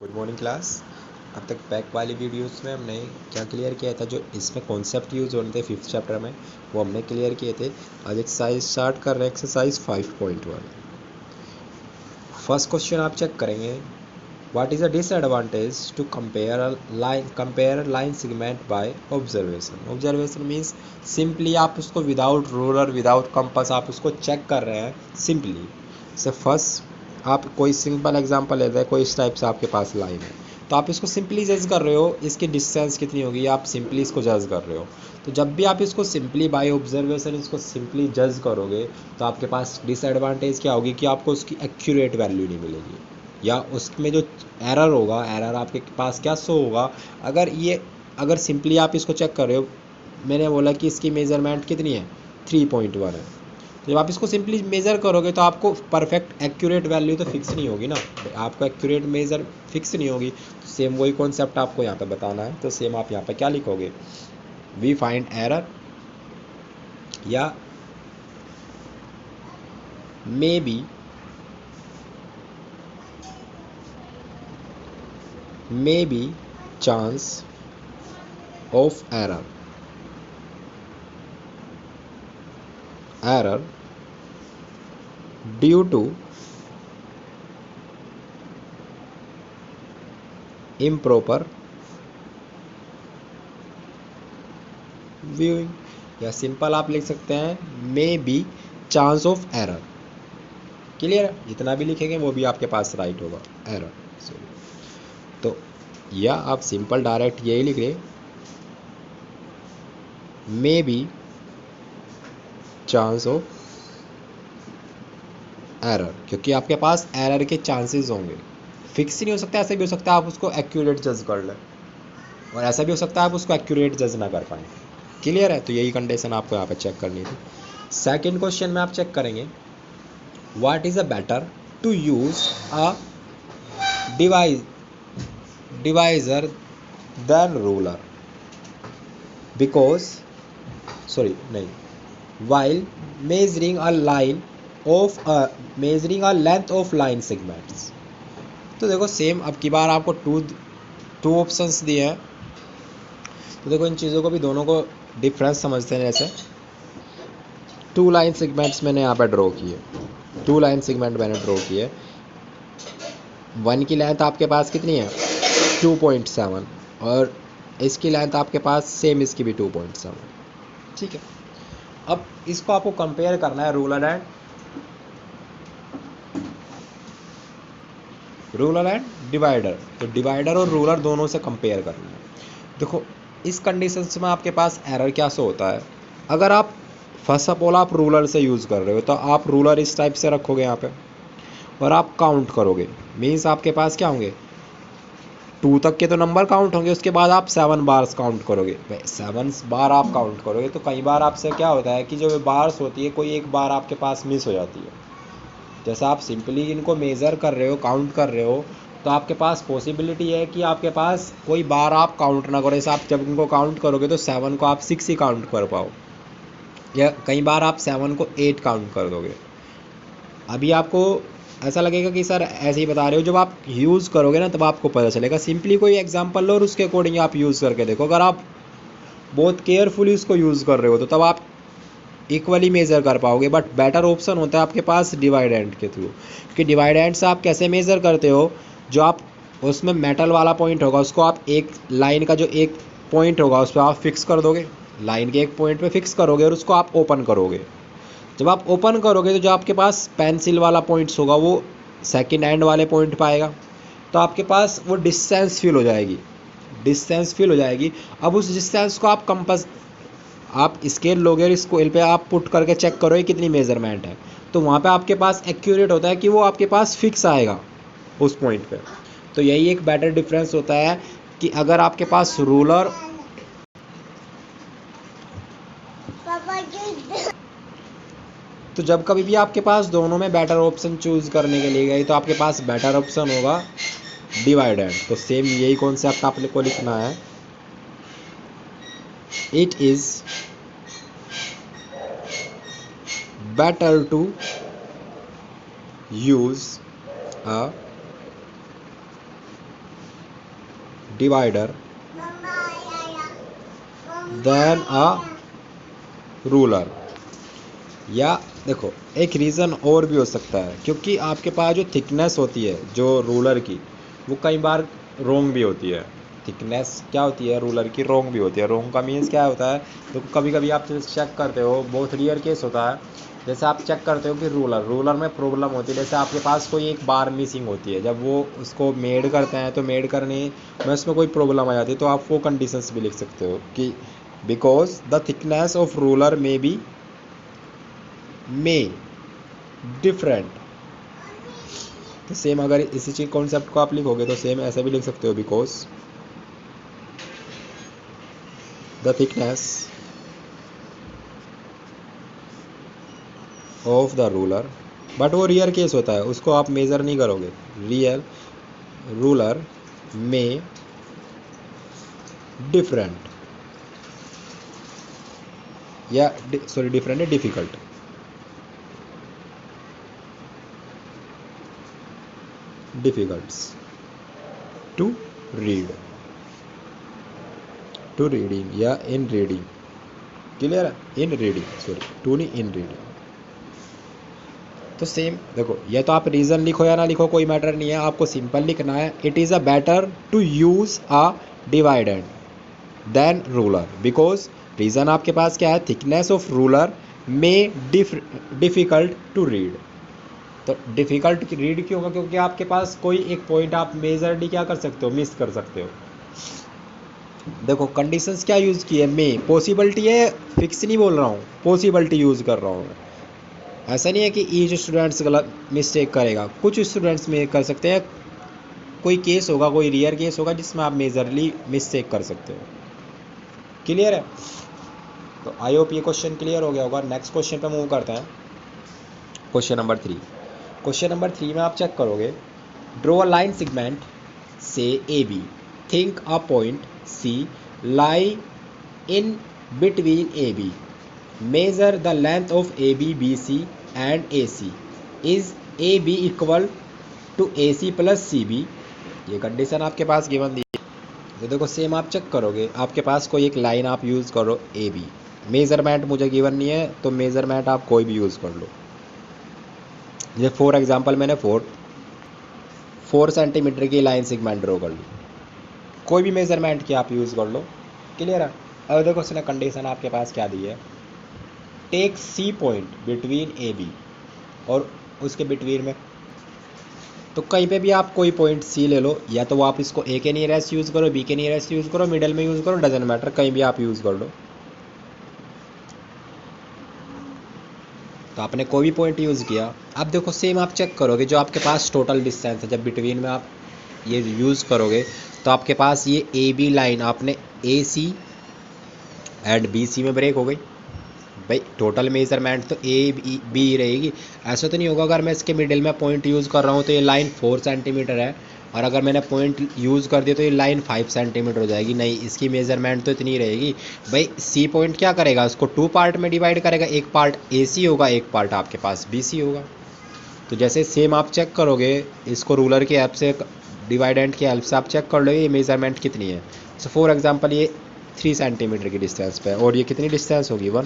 Good morning class. अब तक back वाली वीडियोस में हमने क्या क्लियर किया था, जो इसमें कॉन्सेप्ट यूज़ होने थे 5th चैप्टर में, वो हमने क्लियर किए थे। आज एक्सरसाइज स्टार्ट कर रहे हैं, एक्सरसाइज 5.1। फर्स्ट क्वेश्चन आप चेक करेंगे, what is the disadvantage to compare line segment by observation. Observation means simply आप उसको विदाउट रूलर विदाउट कंपास आप उसको चेक कर रहे हैं सिंपली। से फर्स्ट आप कोई सिंपल एग्जांपल लेते हैं, कोई इस टाइप से आपके पास लाइन है, तो आप इसको सिंपली जज कर रहे हो, इसकी डिस्टेंस कितनी होगी, आप सिंपली इसको जज कर रहे हो। तो जब भी आप इसको सिंपली बाय ऑब्जर्वेशन इसको सिंपली जज करोगे, तो आपके पास डिसएडवांटेज क्या होगी कि आपको उसकी एक्यूरेट वैल्यू नहीं मिलेगी, या उसमें जो एरर होगा, एरर आपके पास क्या शो होगा। अगर सिंपली आप इसको चेक कर रहे हो, मैंने बोला कि इसकी मेजरमेंट कितनी है, 3.1 है। तो जब आप इसको सिंपली मेज़र करोगे तो आपको परफेक्ट एक्यूरेट वैल्यू तो फिक्स नहीं होगी ना, आपको एक्यूरेट मेज़र फिक्स नहीं होगी। तो सेम वही कॉन्सेप्ट आपको यहाँ पे बताना है। तो सेम आप यहाँ पे क्या लिखोगे, वी फाइंड एरर या maybe chance of error due to improper viewing, या सिंपल आप लिख सकते हैं maybe chance of error. Clear है, जितना भी लिखेंगे वो भी आपके पास राइट होगा, एरर। तो या आप सिंपल डायरेक्ट यही लिख रहे, may be chance of error, क्योंकि आपके पास एरर के चांसेस होंगे। फिक्स नहीं हो सकता, ऐसा भी हो सकता है आप उसको एक्यूरेट जज कर लें, और ऐसा भी हो सकता है आप उसको एक्यूरेट जज ना कर पाएँ। क्लियर है, तो यही कंडीशन आपको यहाँ पे चेक करनी थी। सेकंड क्वेश्चन में आप चेक करेंगे, what is a better to use a divider than ruler, because while measuring a length of line segments। तो देखो सेम अब की बार आपको टू ऑप्शंस दिए हैं, तो देखो इन चीज़ों को भी दोनों को डिफरेंस समझते हैं। जैसे 2 लाइन सेगमेंट्स मैंने यहाँ पे ड्रॉ किए, 2 लाइन सेगमेंट मैंने ड्रॉ किए। 1 की लेंथ आपके पास कितनी है, 2.7, और इसकी लेंथ आपके पास सेम, इसकी भी 2.7। ठीक है, अब इसको आपको कंपेयर करना है रूलर एंड डिवाइडर। तो डिवाइडर और रूलर दोनों से कंपेयर करना है। देखो इस कंडीशंस में आपके पास एरर क्या सो होता है, अगर आप फर्स्ट ऑफ ऑल आप रूलर से यूज़ कर रहे हो, तो आप रूलर इस टाइप से रखोगे यहाँ पे, और आप काउंट करोगे। मीन्स आपके पास क्या होंगे, 2 तक के तो नंबर काउंट होंगे, उसके बाद आप 7 बार्स काउंट करोगे। 7 बार आप काउंट करोगे, तो कई बार आपसे क्या होता है कि जो बार्स होती है, कोई एक बार आपके पास मिस हो जाती है। जैसा आप सिंपली इनको मेज़र कर रहे हो, काउंट कर रहे हो, तो आपके पास पॉसिबिलिटी है कि आपके पास कोई बार आप काउंट ना करो। जैसे आप जब इनको काउंट करोगे तो 7 को आप 6 ही काउंट कर पाओ, या कई बार आप 7 को 8 काउंट कर दोगे। अभी आपको ऐसा लगेगा कि सर ऐसे ही बता रहे हो, जब आप यूज़ करोगे ना तब आपको पता चलेगा। सिंपली कोई एग्जांपल लो और उसके अकॉर्डिंग आप यूज़ करके देखो। अगर आप बहुत केयरफुली उसको यूज़ कर रहे हो तो तब आप इक्वली मेज़र कर पाओगे। बट बेटर ऑप्शन होता है आपके पास डिवाइड एंड के थ्रू, क्योंकि डिवाइड एंड से आप कैसे मेज़र करते हो, जो आप उसमें मेटल वाला पॉइंट होगा उसको आप एक लाइन का जो एक पॉइंट होगा उस पर आप फिक्स कर दोगे, लाइन के एक पॉइंट पे फिक्स करोगे और उसको आप ओपन करोगे। जब आप ओपन करोगे तो जो आपके पास पेंसिल वाला पॉइंट्स होगा वो सेकंड एंड वाले पॉइंट पे आएगा, तो आपके पास वो डिस्टेंस फिल हो जाएगी। अब उस डिस्टेंस को आप स्केल लोगे और स्केल पे आप पुट करके चेक करो ये कितनी मेजरमेंट है, तो वहाँ पे आपके पास एक्यूरेट होता है कि वो आपके पास फिक्स आएगा उस पॉइंट पे। तो यही एक बेटर डिफरेंस होता है कि अगर आपके पास रूलर तो जब कभी भी आपके पास दोनों में बेटर ऑप्शन चूज़ करने के लिए गए, तो आपके पास बेटर ऑप्शन होगा डिवाइड एंड। तो सेम यही कॉन्सेप्ट आपने को लिखना है, it is better to use a divider than a ruler. या देखो एक रीज़न और भी हो सकता है, क्योंकि आपके पास जो थिकनेस होती है जो रूलर की, वो कई बार रोंग भी होती है। थिकनेस क्या होती है रूलर की, रोंग भी होती है। रोंग का मीन्स क्या होता है, तो कभी कभी आप चेक करते हो, बहुत रेयर केस होता है, जैसे आप चेक करते हो कि रूलर में प्रॉब्लम होती है, जैसे आपके पास कोई एक बार मिसिंग होती है, जब वो उसको मेड करते हैं तो मेड करने में उसमें कोई प्रॉब्लम आ जाती है, तो आप वो कंडीशंस भी लिख सकते हो कि because the thickness of ruler may be different. तो सेम अगर इसी चीज कॉन्सेप्ट को आप लिखोगे तो सेम ऐसे भी लिख सकते हो, because the thickness of the ruler, but वो रियर केस होता है, उसको आप मेजर नहीं करोगे। रियल रूलर में डिफरेंट या सॉरी डिफरेंट है difficult. Difficult's to read, to reading या इन रीडिंग। क्लियर है, इन रीडिंग, सॉरी टू नहीं, इन रीडिंग। तो सेम देखो, या तो आप रीज़न लिखो या ना लिखो कोई मैटर नहीं है, आपको सिंपल लिखना है it is a better to use a divided than ruler, because reason आपके पास क्या है, थिकनेस ऑफ रूलर में डिफिकल्ट टू रीड। तो डिफ़िकल्ट रीड क्यों होगा, क्योंकि आपके पास कोई एक पॉइंट आप मेजरली क्या कर सकते हो, मिस कर सकते हो। देखो कंडीशंस क्या यूज़ की है, मैं पॉसिबिलिटी है, फिक्स नहीं बोल रहा हूँ, पॉसिबिलिटी यूज़ कर रहा हूँ। ऐसा नहीं है कि ईच स्टूडेंट्स गलत मिस्टेक करेगा, कुछ स्टूडेंट्स में कर सकते हैं, कोई केस होगा, कोई रियर केस होगा जिसमें आप मेजरली मिस्टेक कर सकते हो। क्लियर है, तो आई होप ये क्वेश्चन क्लियर हो गया होगा। नेक्स्ट क्वेश्चन पे मूव करते हैं, क्वेश्चन नंबर 3। क्वेश्चन नंबर 3 में आप चेक करोगे, ड्रॉ अ लाइन सेगमेंट से A B, think a point C lie in between A B, measure the length of A B B C and A C, is A B equal to A C plus C B. ये condition आपके पास given the है। तो देखो same आप check करोगे, आपके पास कोई एक लाइन आप यूज़ करो ए बी, मेजरमेंट मुझे गिवन नहीं है तो मेजरमेंट आप कोई भी यूज़ कर लो। जैसे फॉर एग्जांपल मैंने 4 सेंटीमीटर की लाइन सेगमेंट ड्रॉ कर ली, कोई भी मेजरमेंट की आप यूज़ कर लो। क्लियर है, अब देखो उसने कंडीशन आपके पास क्या दी है, take C point between A B, और उसके बिटवीन में तो कहीं पे भी आप कोई पॉइंट सी ले लो, या तो वो आप इसको ए के नियरेस्ट यूज़ करो, बी के नियरेस्ट यूज़ करो, मिडल में यूज़ करो, डजन मैटर, कहीं भी आप यूज़ कर लो। तो आपने कोई भी पॉइंट यूज़ किया। अब देखो सेम आप चेक करोगे, जो आपके पास टोटल डिस्टेंस है, जब बिटवीन में आप ये यूज़ करोगे तो आपके पास ये ए बी लाइन आपने ए सी एंड बी सी में ब्रेक हो गई। भाई टोटल मेजरमेंट तो ए बी रहेगी, ऐसा तो नहीं होगा अगर मैं इसके मिडिल में पॉइंट यूज़ कर रहा हूँ तो ये लाइन 4 सेंटीमीटर है, और अगर मैंने पॉइंट यूज़ कर दिया तो ये लाइन 5 सेंटीमीटर हो जाएगी। नहीं, इसकी मेजरमेंट तो इतनी रहेगी। भाई सी पॉइंट क्या करेगा, उसको 2 पार्ट में डिवाइड करेगा, एक पार्ट ए सी होगा, एक पार्ट आपके पास बी सी होगा। तो जैसे सेम आप चेक करोगे, इसको रूलर की हेल्प से, डिवाइडेंट की हेल्प से आप चेक कर लो ये मेजरमेंट कितनी है। सो फॉर एग्जांपल ये 3 सेंटीमीटर की डिस्टेंस पे है, और ये कितनी डिस्टेंस होगी 1।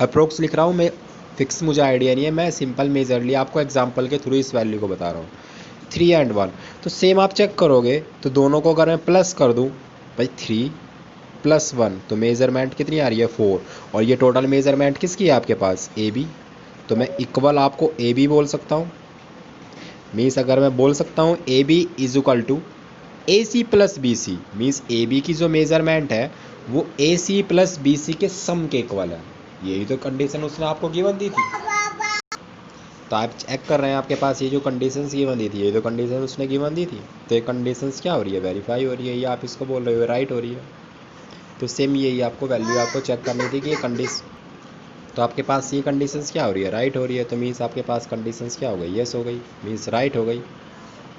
अप्रोक्स लिख रहा हूँ मैं, फिक्स मुझे आइडिया नहीं है, मैं सिंपल मेजरली आपको एग्जांपल के थ्रू इस वैल्यू को बता रहा हूँ, 3 and 1। तो सेम आप चेक करोगे तो दोनों को अगर मैं प्लस कर दूँ, भाई 3 + 1 तो मेजरमेंट कितनी आ रही है 4, और ये टोटल मेजरमेंट किसकी है आपके पास, ए बी। तो मैं इक्वल आपको ए बी बोल सकता हूँ, मीन्स अगर मैं बोल सकता हूँ A B is equal to A C plus B C, means A B की जो मेजरमेंट है वो ए सी प्लस बी सी के सम के इक्वल है। यही तो कंडीशन उसने आपको गिवन दी थी। तो आप चेक कर रहे हैं आपके पास ये जो कंडीशंस गिवन दी थी, ये जो कंडीशन उसने गिवन दी थी, तो ये कंडीशंस क्या हो रही है, वेरीफाई हो रही है, या आप इसको बोल रहे हो राइट हो रही है। तो सेम यही आपको वैल्यू आपको चेक करनी थी कि ये कंडीशन, तो आपके पास ये कंडीशंस क्या हो रही है, राइट हो रही है। तो मीन्स आपके पास कंडीशंस क्या हो गई, यस हो गई, मीन्स राइट हो गई।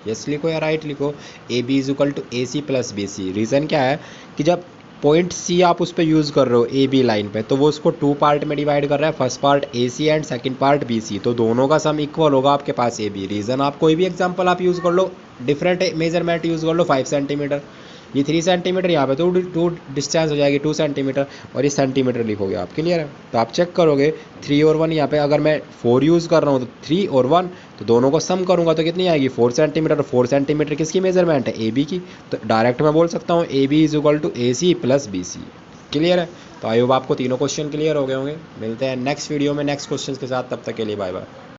यस लिखो या राइट लिखो, A B is equal to A C plus B C. Reason क्या है कि जब पॉइंट सी आप उस पर यूज़ कर रहे हो ए बी लाइन पे, तो वो उसको 2 पार्ट में डिवाइड कर रहा है, first part A C and second part B C, तो दोनों का सम इक्वल होगा आपके पास ए बी। रीज़न आप कोई भी एग्जांपल आप यूज़ कर लो, डिफरेंट मेजरमेंट यूज़ कर लो, 5 सेंटीमीटर, ये 3 सेंटीमीटर, यहाँ पे टू डिस्टेंस हो जाएगी 2 सेंटीमीटर, और ये सेंटीमीटर लिखोगे आप। क्लियर है? तो आप चेक करोगे 3 और 1, यहाँ पे अगर मैं 4 यूज़ कर रहा हूँ तो 3 और 1, तो दोनों को सम करूँगा तो कितनी आएगी 4 सेंटीमीटर। 4 सेंटीमीटर किसकी मेजरमेंट है? ए बी की। तो डायरेक्ट मैं बोल सकता हूँ A B is equal to A C plus B C. Clear है? तो आई होप आपको तीनों क्वेश्चन क्लियर हो गए होंगे। मिलते हैं नेक्स्ट वीडियो में नेक्स्ट क्वेश्चन के साथ, तब तक के लिए बाय बाय।